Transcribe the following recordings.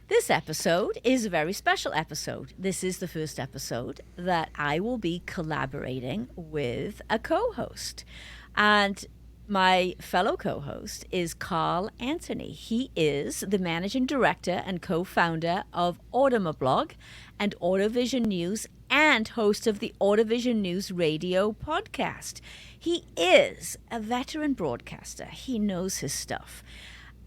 This episode is a very special episode. This is the first episode that I will be collaborating with a co-host. And my fellow co-host is Carl Anthony. He is the managing director and co-founder of Automoblog and AutoVision News and host of the AutoVision News radio podcast. He is a veteran broadcaster. He knows his stuff.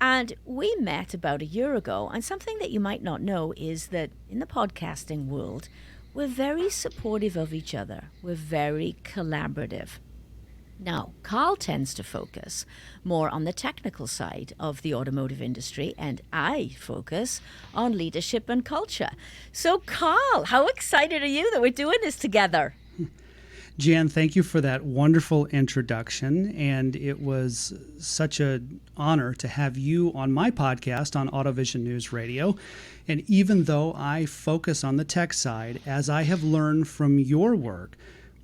And we met about a year ago, and something that you might not know is that in the podcasting world, we're very supportive of each other. We're very collaborative. Now, Carl tends to focus more on the technical side of the automotive industry, and I focus on leadership and culture. So, Carl, how excited are you that we're doing this together? Jan, thank you for that wonderful introduction, and it was such an honor to have you on my podcast on AutoVision News Radio. And even though I focus on the tech side, as I have learned from your work,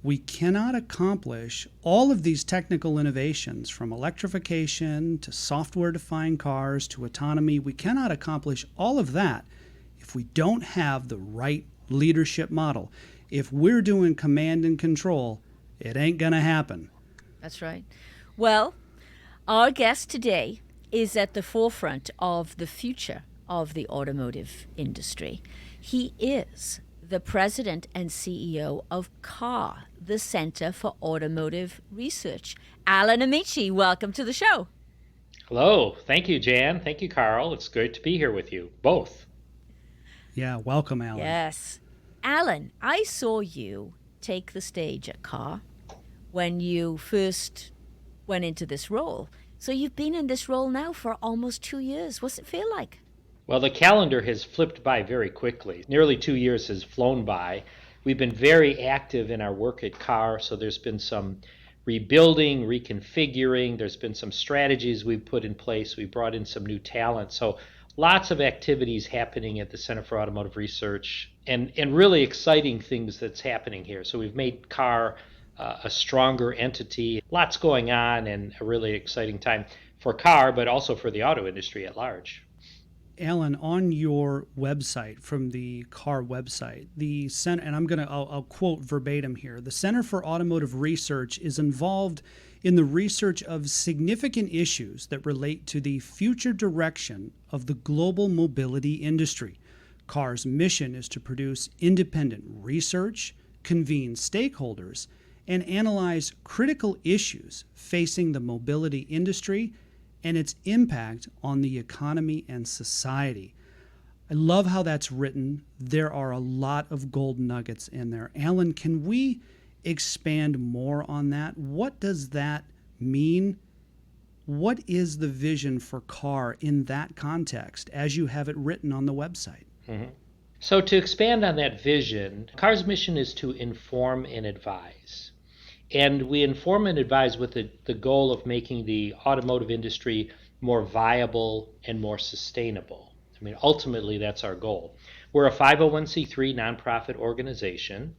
we cannot accomplish all of these technical innovations, from electrification to software-defined cars to autonomy. We cannot accomplish all of that if we don't have the right leadership model. If we're doing command and control, it ain't going to happen. That's right. Well, our guest today is at the forefront of the future of the automotive industry. He is the president and CEO of CAR, the Center for Automotive Research. Alan Amici, welcome to the show. Hello. Thank you, Jan. Thank you, Carl. It's great to be here with you, both. Yeah, welcome, Alan. Yes. Alan, I saw you take the stage at CAR when you first went into this role. So you've been in this role now for almost 2 years. What's it feel like? Well, the calendar has flipped by very quickly. Nearly 2 years has flown by. We've been very active in our work at CAR, so there's been some rebuilding, reconfiguring. There's been some strategies we've put in place. We brought in some new talent. So lots of activities happening at the Center for Automotive Research and really exciting things that's happening here. So we've made CAR a stronger entity. Lots going on and a really exciting time for CAR, but also for the auto industry at large. Alan, on your website, from the CAR website, the center, and I'll quote verbatim here, the Center for Automotive Research is involved in the research of significant issues that relate to the future direction of the global mobility industry. CAR's mission is to produce independent research, convene stakeholders, and analyze critical issues facing the mobility industry and its impact on the economy and society. I love how that's written. There are a lot of gold nuggets in there. Alan, can we expand more on that? What does that mean? What is the vision for CAR in that context, as you have it written on the website? Mm-hmm. So to expand on that vision, CAR's mission is to inform and advise. And we inform and advise with the goal of making the automotive industry more viable and more sustainable. I mean, ultimately, that's our goal. We're a 501c3 nonprofit organization,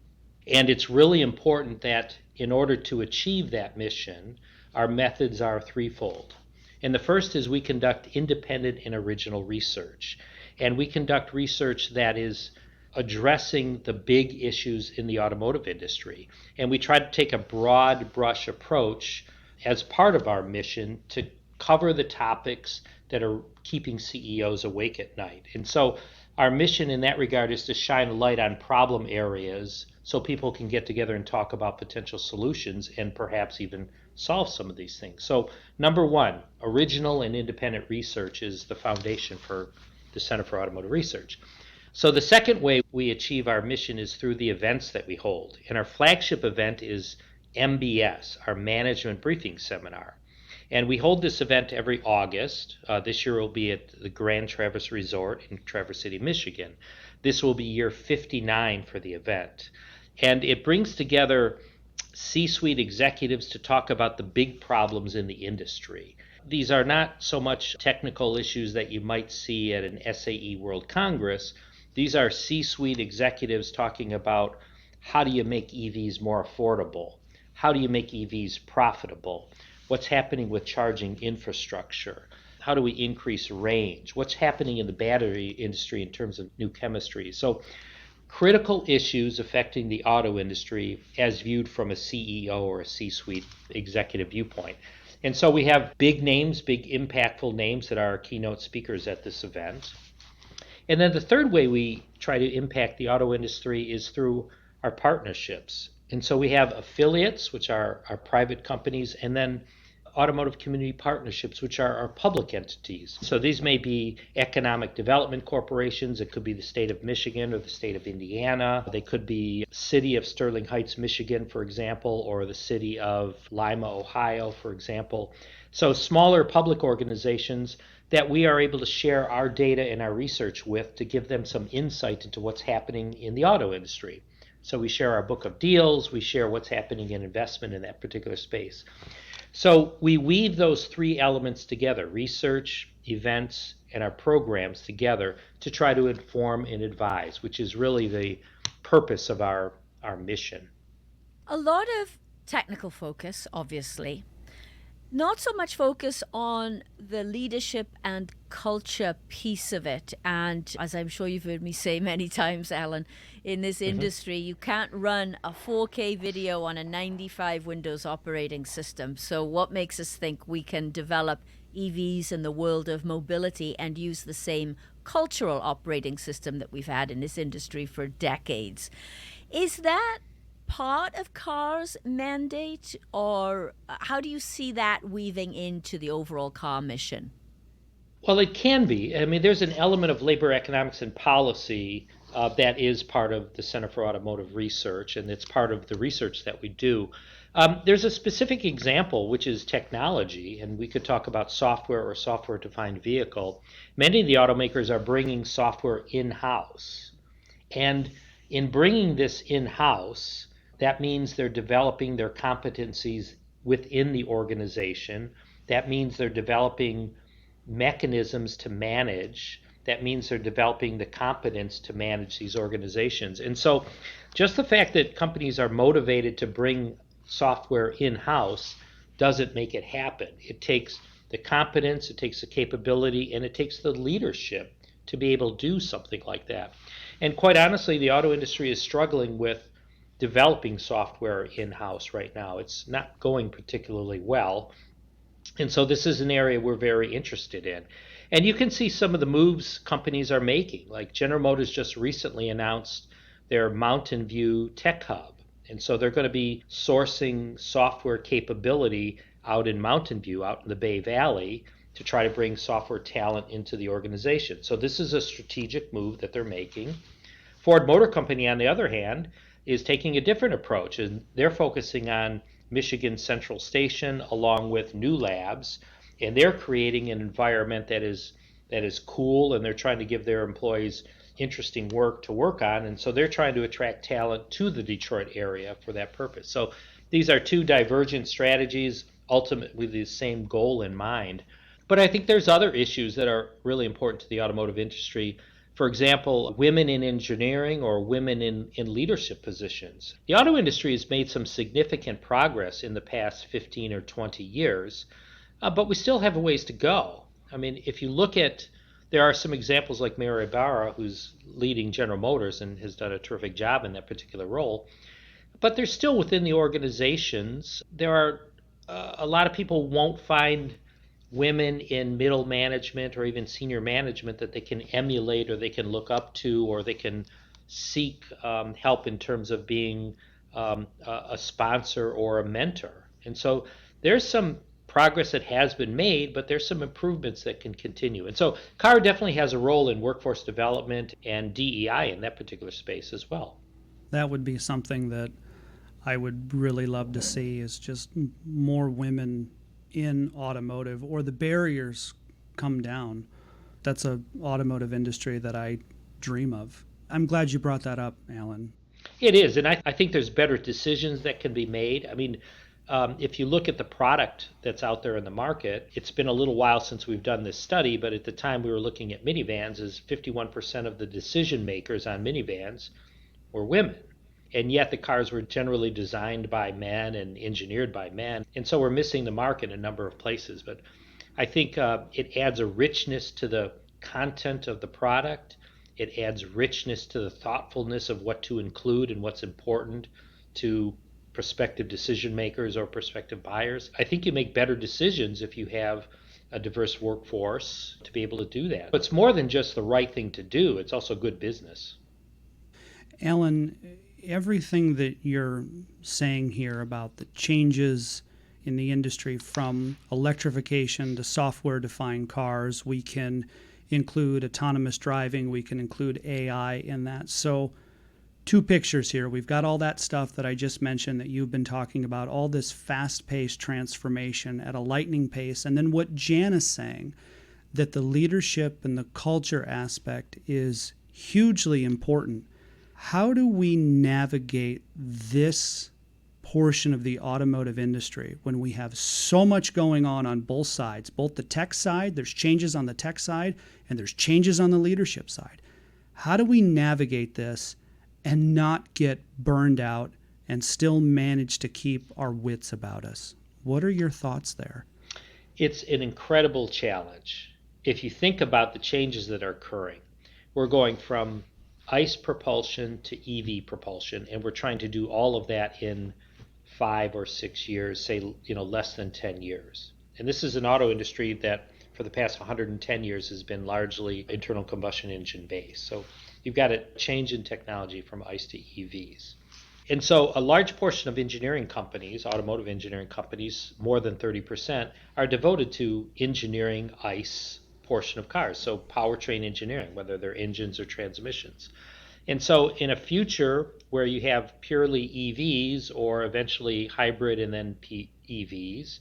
and it's really important that in order to achieve that mission, our methods are threefold. And the first is we conduct independent and original research. And we conduct research that is addressing the big issues in the automotive industry. And we try to take a broad brush approach as part of our mission to cover the topics that are keeping CEOs awake at night. And so our mission in that regard is to shine a light on problem areas so people can get together and talk about potential solutions and perhaps even solve some of these things. So number one, original and independent research is the foundation for the Center for Automotive Research. So the second way we achieve our mission is through the events that we hold. And our flagship event is MBS, our Management Briefing Seminar. And we hold this event every August. This year it will be at the Grand Traverse Resort in Traverse City, Michigan. This will be year 59 for the event. And it brings together C-suite executives to talk about the big problems in the industry. These are not so much technical issues that you might see at an SAE World Congress. These are C-suite executives talking about how do you make EVs more affordable? How do you make EVs profitable? What's happening with charging infrastructure? how do we increase range? What's happening in the battery industry in terms of new chemistry? So critical issues affecting the auto industry as viewed from a CEO or a C-suite executive viewpoint. And so we have big names, big impactful names that are our keynote speakers at this event. And then the third way we try to impact the auto industry is through our partnerships. And so we have affiliates, which are our private companies, and then automotive community partnerships, which are our public entities. So these may be economic development corporations. It could be the state of Michigan or the state of Indiana. They could be city of Sterling Heights, Michigan, for example, or the city of Lima, Ohio, for example. So smaller public organizations that we are able to share our data and our research with to give them some insight into what's happening in the auto industry. So we share our book of deals, we share what's happening in investment in that particular space. So we weave those three elements together, research, events, and our programs together to try to inform and advise, which is really the purpose of our mission. A lot of technical focus, obviously. Not so much focus on the leadership and culture piece of it. And as I'm sure you've heard me say many times, Alan, in this industry, you can't run a 4K video on a 95 Windows operating system. So what makes us think we can develop EVs in the world of mobility and use the same cultural operating system that we've had in this industry for decades? Is that part of CAR's mandate, or how do you see that weaving into the overall CAR mission? Well, it can be. I mean, there's an element of labor economics and policy that is part of the Center for Automotive Research, and it's part of the research that we do. There's a specific example, which is technology, and we could talk about software or software-defined vehicle. Many of the automakers are bringing software in-house, and in bringing this in-house, that means they're developing their competencies within the organization. That means they're developing mechanisms to manage. That means they're developing the competence to manage these organizations. And so just the fact that companies are motivated to bring software in-house doesn't make it happen. It takes the competence, it takes the capability, and it takes the leadership to be able to do something like that. And quite honestly, the auto industry is struggling with developing software in-house right now. It's not going particularly well. And so this is an area we're very interested in. And you can see some of the moves companies are making. Like General Motors just recently announced their Mountain View Tech Hub. And so they're going to be sourcing software capability out in Mountain View, out in the Bay Valley, to try to bring software talent into the organization. So this is a strategic move that they're making. Ford Motor Company, on the other hand, is taking a different approach, and they're focusing on Michigan Central Station along with new labs, and they're creating an environment that is cool, and they're trying to give their employees interesting work to work on, and so they're trying to attract talent to the Detroit area for that purpose. So these are two divergent strategies, ultimately the same goal in mind. But I think there's other issues that are really important to the automotive industry. For example, women in engineering or women in leadership positions. The auto industry has made some significant progress in the past 15 or 20 years, but we still have a ways to go. I mean, if you look at, there are some examples like Mary Barra, who's leading General Motors and has done a terrific job in that particular role, but there's still within the organizations, there are a lot of people won't find women in middle management or even senior management that they can emulate or they can look up to or they can seek help in terms of being a sponsor or a mentor. And so there's some progress that has been made, but there's some improvements that can continue. And so CAR definitely has a role in workforce development and DEI in that particular space as well. That would be something that I would really love to see, is just more women in automotive, or the barriers come down. That's an automotive industry that I dream of. I'm glad you brought that up, Alan. It is, and I think there's better decisions that can be made. I mean, if you look at the product that's out there in the market, it's been a little while since we've done this study, but at the time we were looking at minivans, is 51% of the decision makers on minivans were women. And yet the cars were generally designed by men and engineered by men. And so we're missing the mark in a number of places. But I think it adds a richness to the content of the product. It adds richness to the thoughtfulness of what to include and what's important to prospective decision makers or prospective buyers. I think you make better decisions if you have a diverse workforce to be able to do that. But it's more than just the right thing to do, it's also good business. Alan, everything that you're saying here about the changes in the industry from electrification to software-defined cars, we can include autonomous driving, we can include AI in that. So two pictures here. We've got all that stuff that I just mentioned that you've been talking about, all this fast-paced transformation at a lightning pace. And then what Jan is saying, that the leadership and the culture aspect is hugely important. How do we navigate this portion of the automotive industry when we have so much going on both sides, both the tech side, there's changes on the tech side, and there's changes on the leadership side? How do we navigate this and not get burned out and still manage to keep our wits about us? What are your thoughts there? It's an incredible challenge. If you think about the changes that are occurring, we're going from ICE propulsion to EV propulsion, and we're trying to do all of that in 5 or 6 years, say, less than 10 years. And this is an auto industry that for the past 110 years has been largely internal combustion engine based. So you've got a change in technology from ICE to EVs. And so a large portion of engineering companies, automotive engineering companies, more than 30%, are devoted to engineering ICE portion of cars. So powertrain engineering, whether they're engines or transmissions. And so in a future where you have purely EVs or eventually hybrid and then EVs,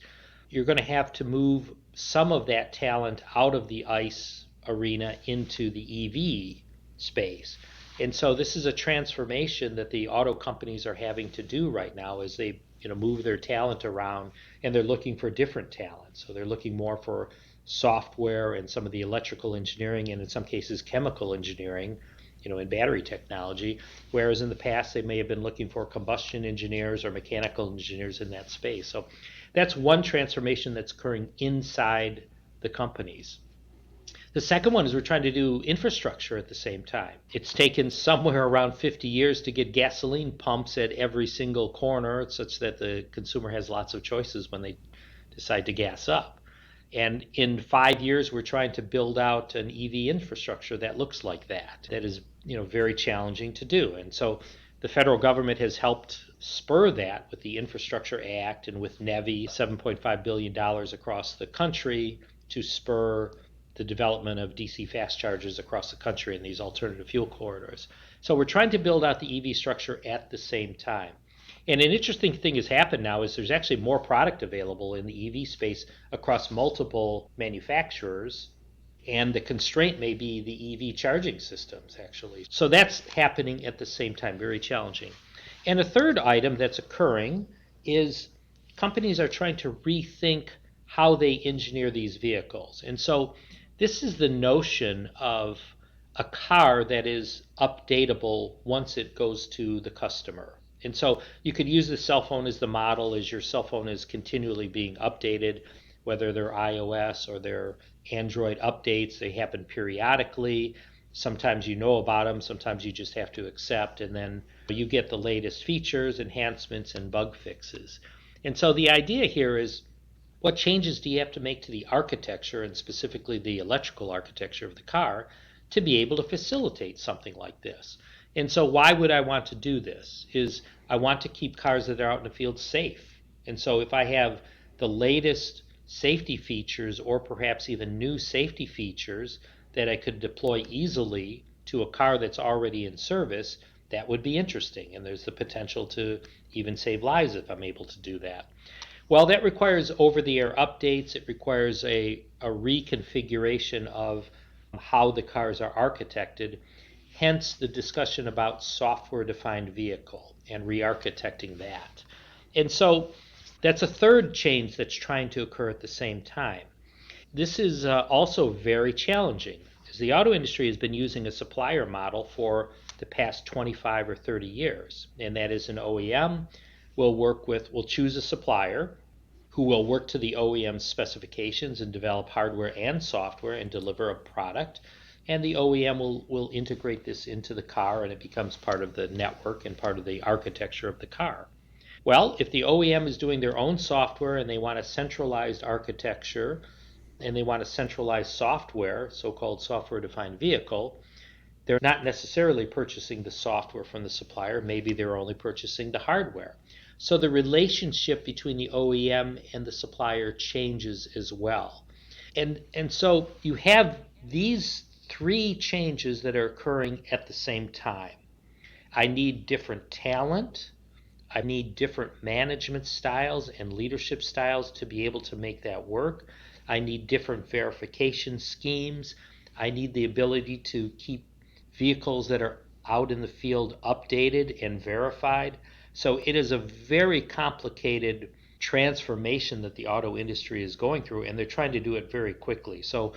you're going to have to move some of that talent out of the ICE arena into the EV space. And so this is a transformation that the auto companies are having to do right now as they move their talent around, and they're looking for different talent. So they're looking more for software and some of the electrical engineering, and in some cases chemical engineering, in battery technology, whereas in the past they may have been looking for combustion engineers or mechanical engineers in that space. So that's one transformation that's occurring inside the companies. The second one is we're trying to do infrastructure at the same time. It's taken somewhere around 50 years to get gasoline pumps at every single corner such that the consumer has lots of choices when they decide to gas up. And in 5 years, we're trying to build out an EV infrastructure that looks like that. That is, very challenging to do. And so the federal government has helped spur that with the Infrastructure Act and with NEVI, $7.5 billion across the country to spur the development of DC fast chargers across the country in these alternative fuel corridors. So we're trying to build out the EV structure at the same time. And an interesting thing has happened now is there's actually more product available in the EV space across multiple manufacturers, and the constraint may be the EV charging systems, actually. So that's happening at the same time, very challenging. And a third item that's occurring is companies are trying to rethink how they engineer these vehicles. And so this is the notion of a car that is updatable once it goes to the customer. And so you could use the cell phone as the model, as your cell phone is continually being updated, whether they're iOS or they're Android updates. They happen periodically. Sometimes you know about them, sometimes you just have to accept, and then you get the latest features, enhancements, and bug fixes. And so the idea here is, what changes do you have to make to the architecture, and specifically the electrical architecture of the car, to be able to facilitate something like this? And so why would I want to do this? Is I want to keep cars that are out in the field safe. And so if I have the latest safety features or perhaps even new safety features that I could deploy easily to a car that's already in service, that would be interesting. And there's the potential to even save lives if I'm able to do that. Well, that requires over-the-air updates. It requires a reconfiguration of how the cars are architected. Hence the discussion about software-defined vehicle and re-architecting that. And so that's a third change that's trying to occur at the same time. This is also very challenging, because the auto industry has been using a supplier model for the past 25 or 30 years. And that is an OEM will choose a supplier who will work to the OEM specifications and develop hardware and software and deliver a product. And the OEM will integrate this into the car, and it becomes part of the network and part of the architecture of the car. Well, if the OEM is doing their own software and they want a centralized architecture and they want a centralized software, so-called software-defined vehicle, they're not necessarily purchasing the software from the supplier. Maybe they're only purchasing the hardware. So the relationship between the OEM and the supplier changes as well. And so you have these three changes that are occurring at the same time. I need different talent. I need different management styles and leadership styles to be able to make that work. I need different verification schemes. I need the ability to keep vehicles that are out in the field updated and verified. So it is a very complicated transformation that the auto industry is going through, and they're trying to do it very quickly. So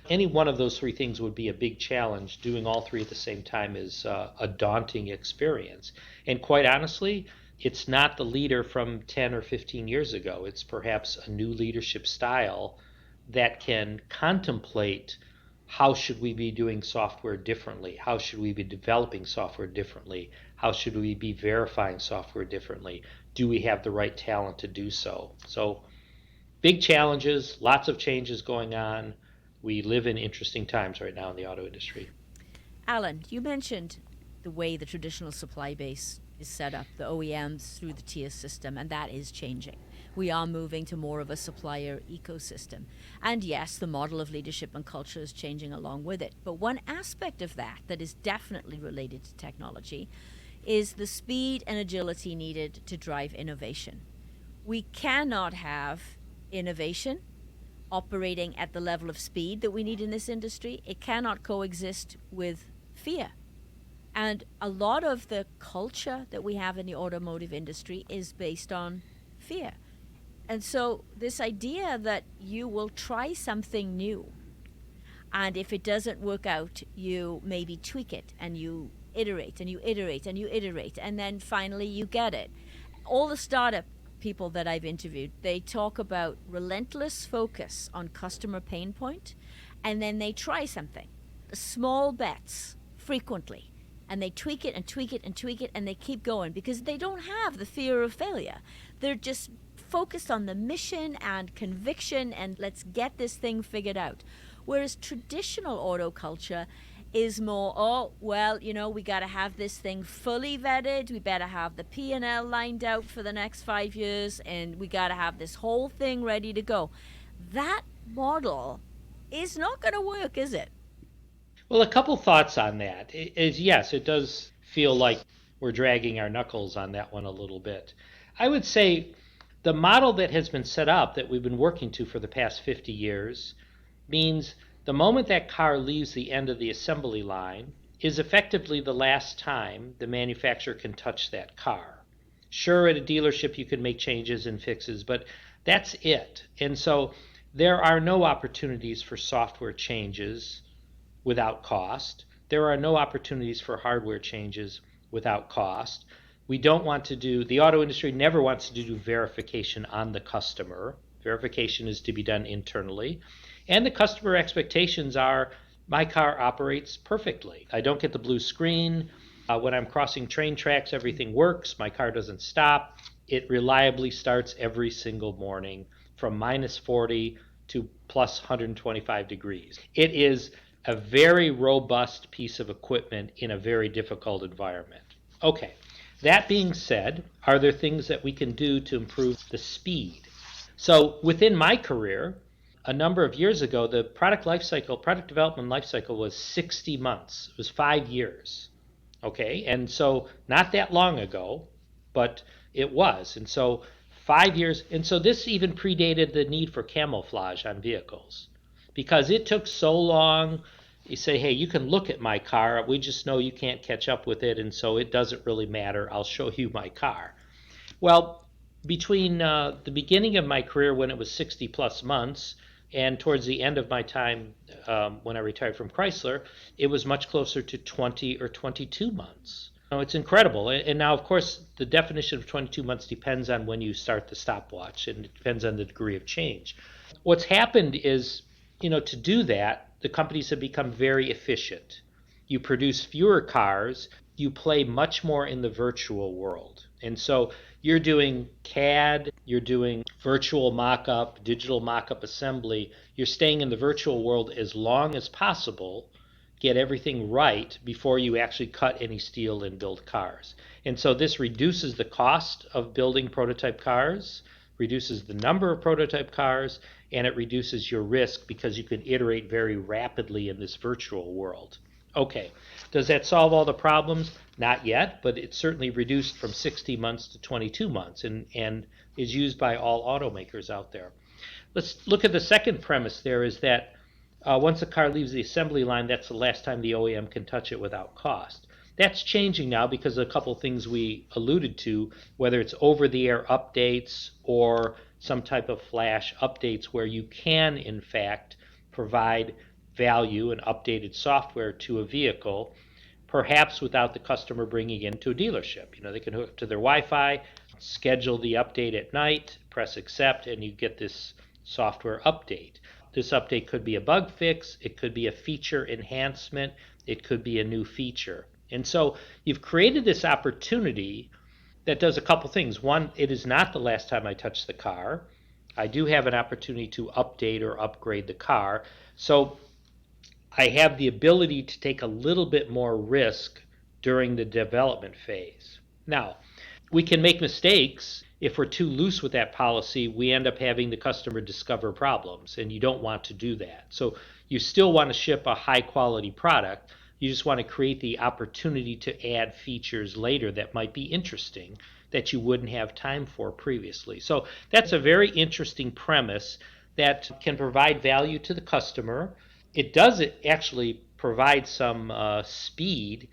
any one of those three things would be a big challenge. Doing all three at the same time is a daunting experience. And quite honestly, it's not the leader from 10 or 15 years ago. It's perhaps a new leadership style that can contemplate how should we be doing software differently? How should we be developing software differently? How should we be verifying software differently? Do we have the right talent to do so? So big challenges, lots of changes going on. We live in interesting times right now in the auto industry. Alan, you mentioned the way the traditional supply base is set up, the OEMs through the tier system, and that is changing. We are moving to more of a supplier ecosystem. And yes, the model of leadership and culture is changing along with it. But one aspect of that is definitely related to technology is the speed and agility needed to drive innovation. We cannot have innovation operating at the level of speed that we need in this industry. It cannot coexist with fear. And a lot of the culture that we have in the automotive industry is based on fear. And so this idea that you will try something new, and if it doesn't work out, you maybe tweak it and you iterate and you iterate and you iterate, and then finally you get it. All the startup people that I've interviewed, they talk about relentless focus on customer pain point, and then they try something, small bets frequently, and they tweak it and tweak it and tweak it, and they keep going because they don't have the fear of failure. They're just focused on the mission and conviction and let's get this thing figured out. Whereas traditional auto culture is more, oh, well, you know, we got to have this thing fully vetted. We better have the P&L lined out for the next 5 years, and we got to have this whole thing ready to go. That model is not going to work, is it? Well, a couple thoughts on that is, yes, it does feel like we're dragging our knuckles on that one a little bit. I would say the model that has been set up that we've been working to for the past 50 years means the moment that car leaves the end of the assembly line is effectively the last time the manufacturer can touch that car. Sure, at a dealership you can make changes and fixes, but that's it. And so there are no opportunities for software changes without cost. There are no opportunities for hardware changes without cost. We don't want to do, the auto industry never wants to do verification on the customer. Verification is to be done internally. And the customer expectations are, my car operates perfectly. I don't get the blue screen. When I'm crossing train tracks, everything works. My car doesn't stop. It reliably starts every single morning from minus 40 to plus 125 degrees. It is a very robust piece of equipment in a very difficult environment. Okay. That being said, are there things that we can do to improve the speed? So within my career, a number of years ago, the product development life cycle was 60 months. It was 5 years. Okay, and so not that long ago, but it was. And so 5 years, and so this even predated the need for camouflage on vehicles because it took so long. You say, hey, you can look at my car. We just know you can't catch up with it, and so it doesn't really matter. I'll show you my car. Well, between the beginning of my career when it was 60 plus months and towards the end of my time when I retired from Chrysler, it was much closer to 20 or 22 months. No, it's incredible. And now, of course, the definition of 22 months depends on when you start the stopwatch, and it depends on the degree of change. What's happened is, to do that, the companies have become very efficient. You produce fewer cars, you play much more in the virtual world. And so you're doing CAD, you're doing virtual mock-up, digital mock-up assembly. You're staying in the virtual world as long as possible, get everything right before you actually cut any steel and build cars. And so this reduces the cost of building prototype cars, reduces the number of prototype cars, and it reduces your risk because you can iterate very rapidly in this virtual world. Okay, does that solve all the problems? Not yet, but it's certainly reduced from 60 months to 22 months and is used by all automakers out there. Let's look at the second premise there is that once a car leaves the assembly line, that's the last time the OEM can touch it without cost. That's changing now because of a couple things we alluded to, whether it's over-the-air updates or some type of flash updates where you can, in fact, provide value and updated software to a vehicle, perhaps without the customer bringing it into a dealership. They can hook up to their Wi-Fi, schedule the update at night, press accept, and you get this software update. This update could be a bug fix, it could be a feature enhancement, it could be a new feature. And so you've created this opportunity that does a couple things. One, it is not the last time I touch the car. I do have an opportunity to update or upgrade the car. So I have the ability to take a little bit more risk during the development phase. Now, we can make mistakes. If we're too loose with that policy, we end up having the customer discover problems, and you don't want to do that. So you still want to ship a high quality product. You just want to create the opportunity to add features later that might be interesting that you wouldn't have time for previously. So that's a very interesting premise that can provide value to the customer. It does actually provide some speed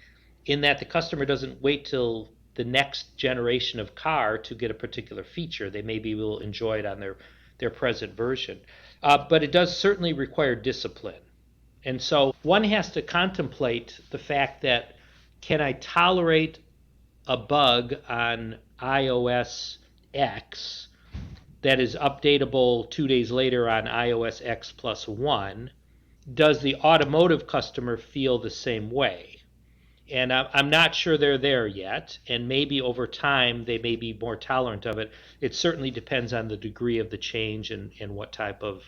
in that the customer doesn't wait till the next generation of car to get a particular feature. They maybe will enjoy it on their present version. But it does certainly require discipline. And so one has to contemplate the fact that, can I tolerate a bug on iOS X that is updatable 2 days later on iOS X plus 1? Does the automotive customer feel the same way? And I'm not sure they're there yet, and maybe over time they may be more tolerant of it. It certainly depends on the degree of the change and what type of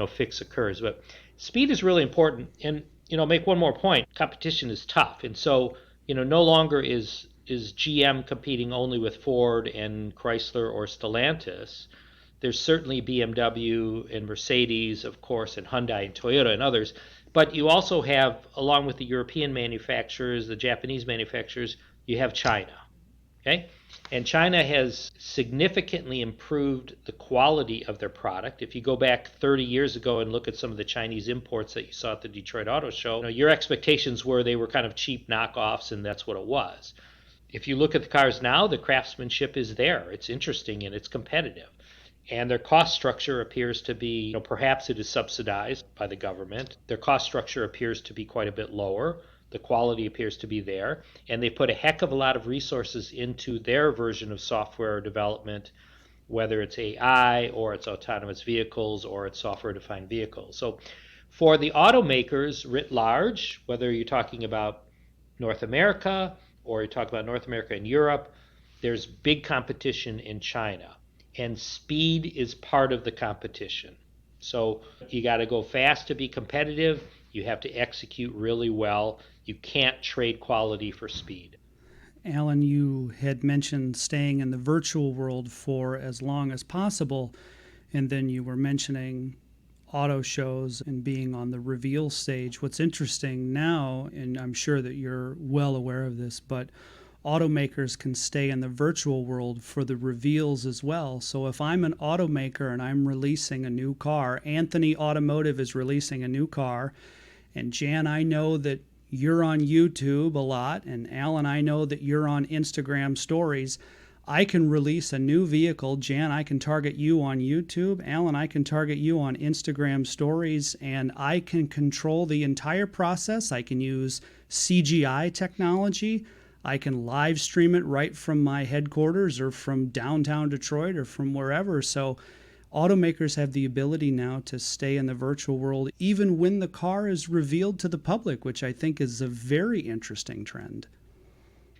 fix occurs. But speed is really important. And make one more point. Competition is tough, and so no longer is GM competing only with Ford and Chrysler or Stellantis. There's certainly BMW and Mercedes, of course, and Hyundai and Toyota and others. But you also have, along with the European manufacturers, the Japanese manufacturers, you have China. Okay? And China has significantly improved the quality of their product. If you go back 30 years ago and look at some of the Chinese imports that you saw at the Detroit Auto Show, your expectations were they were kind of cheap knockoffs, and that's what it was. If you look at the cars now, the craftsmanship is there. It's interesting and it's competitive. And their cost structure appears to be, perhaps it is subsidized by the government. Their cost structure appears to be quite a bit lower. The quality appears to be there. And they put a heck of a lot of resources into their version of software development, whether it's AI or it's autonomous vehicles or it's software-defined vehicles. So for the automakers writ large, whether you're talking about North America or you talk about North America and Europe, there's big competition in China. And speed is part of the competition. So you got to go fast to be competitive. You have to execute really well. You can't trade quality for speed. Alan, you had mentioned staying in the virtual world for as long as possible, and then you were mentioning auto shows and being on the reveal stage. What's interesting now, and I'm sure that you're well aware of this, but automakers can stay in the virtual world for the reveals as well. So if I'm an automaker and I'm releasing a new car, Anthony Automotive is releasing a new car, and Jan, I know that you're on YouTube a lot, and Alan, I know that you're on Instagram stories. I can release a new vehicle. Jan, I can target you on YouTube. Alan, I can target you on Instagram stories, and I can control the entire process. I can use CGI technology. I can live stream it right from my headquarters or from downtown Detroit or from wherever. So automakers have the ability now to stay in the virtual world even when the car is revealed to the public, which I think is a very interesting trend.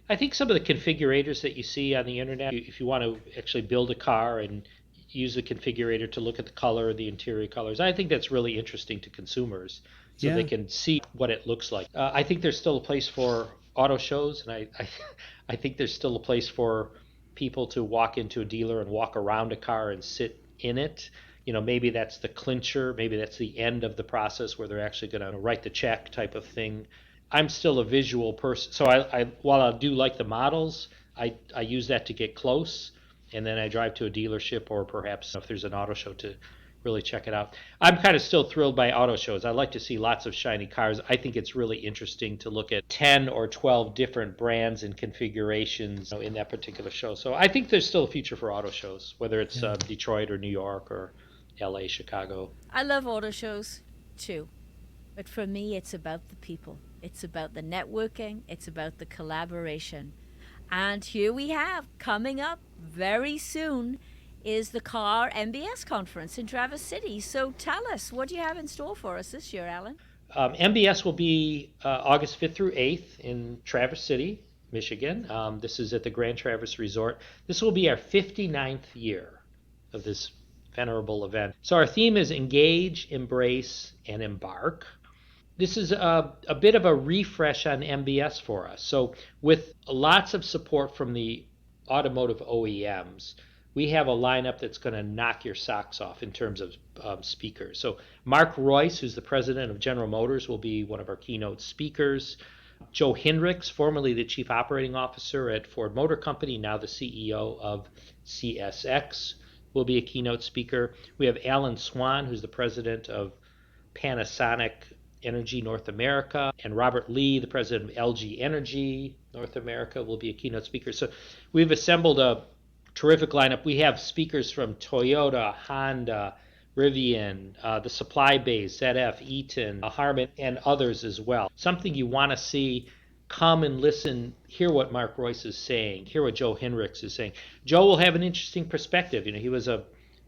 I think some of the configurators that you see on the internet, if you want to actually build a car and use the configurator to look at the color, the interior colors, I think that's really interesting to consumers so they can see what it looks like. I think there's still a place for auto shows, and I think there's still a place for people to walk into a dealer and walk around a car and sit in it. Maybe that's the clincher, maybe that's the end of the process where they're actually going to write the check type of thing. I'm still a visual person, so while I do like the models, I use that to get close, and then I drive to a dealership or perhaps if there's an auto show to really check it out. I'm kind of still thrilled by auto shows. I like to see lots of shiny cars. I think it's really interesting to look at 10 or 12 different brands and configurations in that particular show. So I think there's still a future for auto shows, whether it's Detroit or New York or LA, Chicago. I love auto shows too, but for me, it's about the people. It's about the networking. It's about the collaboration. And here we have, coming up very soon, is the Car MBS conference in Traverse City. So tell us, what do you have in store for us this year, Alan? MBS will be August 5th through 8th in Traverse City, Michigan. This is at the Grand Traverse Resort. This will be our 59th year of this venerable event. So our theme is Engage, Embrace, and Embark. This is a bit of a refresh on MBS for us. So with lots of support from the automotive OEMs, we have a lineup that's going to knock your socks off in terms of speakers. So Mark Royce, who's the president of General Motors, will be one of our keynote speakers. Joe Hinrichs, formerly the chief operating officer at Ford Motor Company, now the CEO of CSX, will be a keynote speaker. We have Alan Swan, who's the president of Panasonic Energy North America, and Robert Lee, the president of LG Energy North America, will be a keynote speaker. So we've assembled a terrific lineup. We have speakers from Toyota, Honda, Rivian, the Supply Base, ZF, Eaton, Harman, and others as well. Something you want to see, come and listen, hear what Mark Royce is saying, hear what Joe Hinrichs is saying. Joe will have an interesting perspective. He was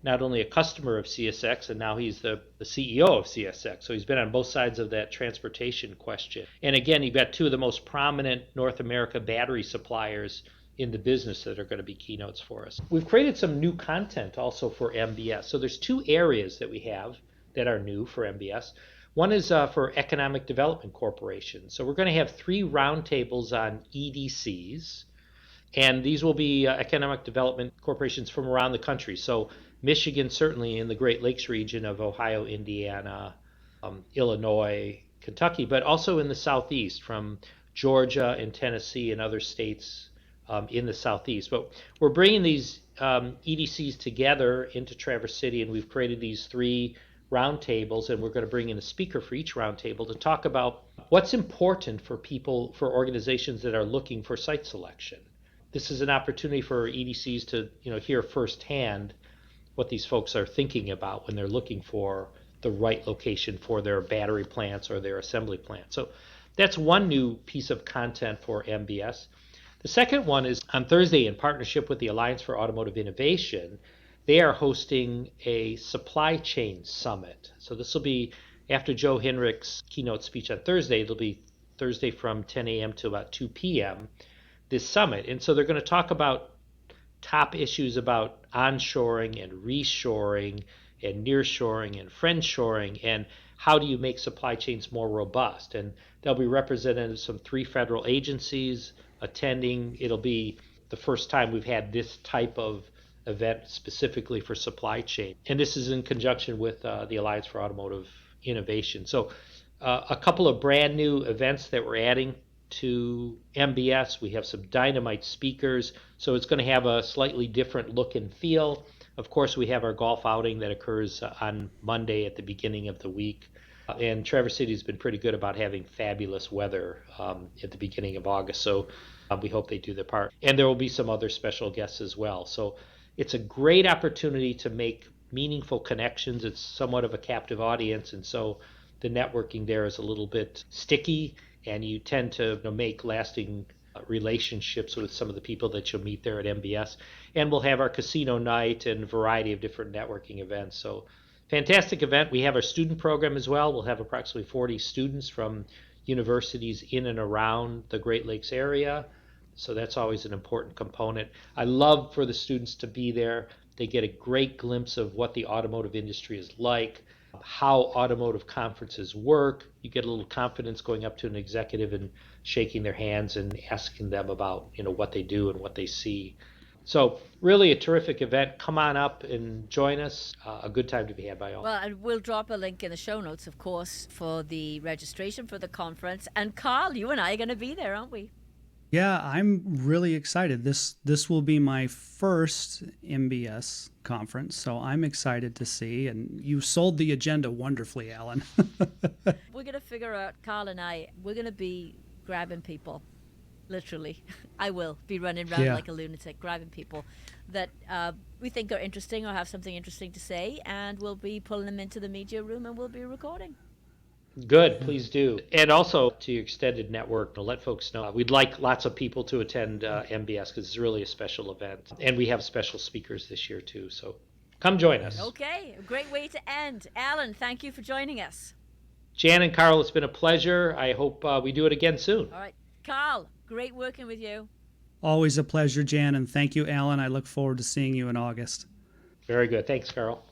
not only a customer of CSX, and now he's the CEO of CSX. So he's been on both sides of that transportation question. And again, you've got two of the most prominent North America battery suppliers in the business that are going to be keynotes for us. We've created some new content also for MBS. So there's two areas that we have that are new for MBS. One is for Economic Development Corporation. So we're going to have 3 roundtables on EDCs, and these will be economic development corporations from around the country. So Michigan, certainly in the Great Lakes region of Ohio, Indiana, Illinois, Kentucky, but also in the Southeast from Georgia and Tennessee and other states in the Southeast. But we're bringing these EDCs together into Traverse City, and we've created these 3 roundtables, and we're going to bring in a speaker for each roundtable to talk about what's important for people, for organizations that are looking for site selection. This is an opportunity for EDCs to hear firsthand what these folks are thinking about when they're looking for the right location for their battery plants or their assembly plant. So that's one new piece of content for MBS. The second one is on Thursday, in partnership with the Alliance for Automotive Innovation. They are hosting a supply chain summit. So this will be after Joe Hinrichs' keynote speech on Thursday. It'll be Thursday from 10 a.m. to about 2 p.m., this summit. And so they're going to talk about top issues about onshoring and reshoring and nearshoring and friendshoring, and how do you make supply chains more robust. And there'll be representatives from 3 federal agencies attending. It'll be the first time we've had this type of event specifically for supply chain. And this is in conjunction with the Alliance for Automotive Innovation. So a couple of brand new events that we're adding to MBS. We have some dynamite speakers, so it's going to have a slightly different look and feel. Of course, we have our golf outing that occurs on Monday at the beginning of the week. And Traverse City has been pretty good about having fabulous weather at the beginning of August, so we hope they do their part. And there will be some other special guests as well. So it's a great opportunity to make meaningful connections. It's somewhat of a captive audience, and so the networking there is a little bit sticky, and you tend to make lasting relationships with some of the people that you'll meet there at MBS. And we'll have our casino night and a variety of different networking events. So fantastic event. We have our student program as well. We'll have approximately 40 students from universities in and around the Great Lakes area. So that's always an important component. I love for the students to be there. They get a great glimpse of what the automotive industry is like, how automotive conferences work. You get a little confidence going up to an executive and shaking their hands and asking them about, what they do and what they see. So really a terrific event. Come on up and join us. A good time to be had by all. Well, and we'll drop a link in the show notes, of course, for the registration for the conference. And Carl, you and I are going to be there, aren't we? Yeah, I'm really excited. This will be my first MBS conference, so I'm excited to see. And you sold the agenda wonderfully, Alan. We're going to figure out, Carl and I, we're going to be grabbing people, literally. I will be running around like a lunatic, grabbing people that we think are interesting or have something interesting to say, and we'll be pulling them into the media room and we'll be recording. Good, please do. And also to your extended network, to let folks know, we'd like lots of people to attend MBS because it's really a special event. And we have special speakers this year too, so come join us. Okay, a great way to end. Alan, thank you for joining us. Jan and Carl, it's been a pleasure. I hope we do it again soon. All right, Carl, great working with you. Always a pleasure, Jan, and thank you, Alan. I look forward to seeing you in August. Very good. Thanks, Carl.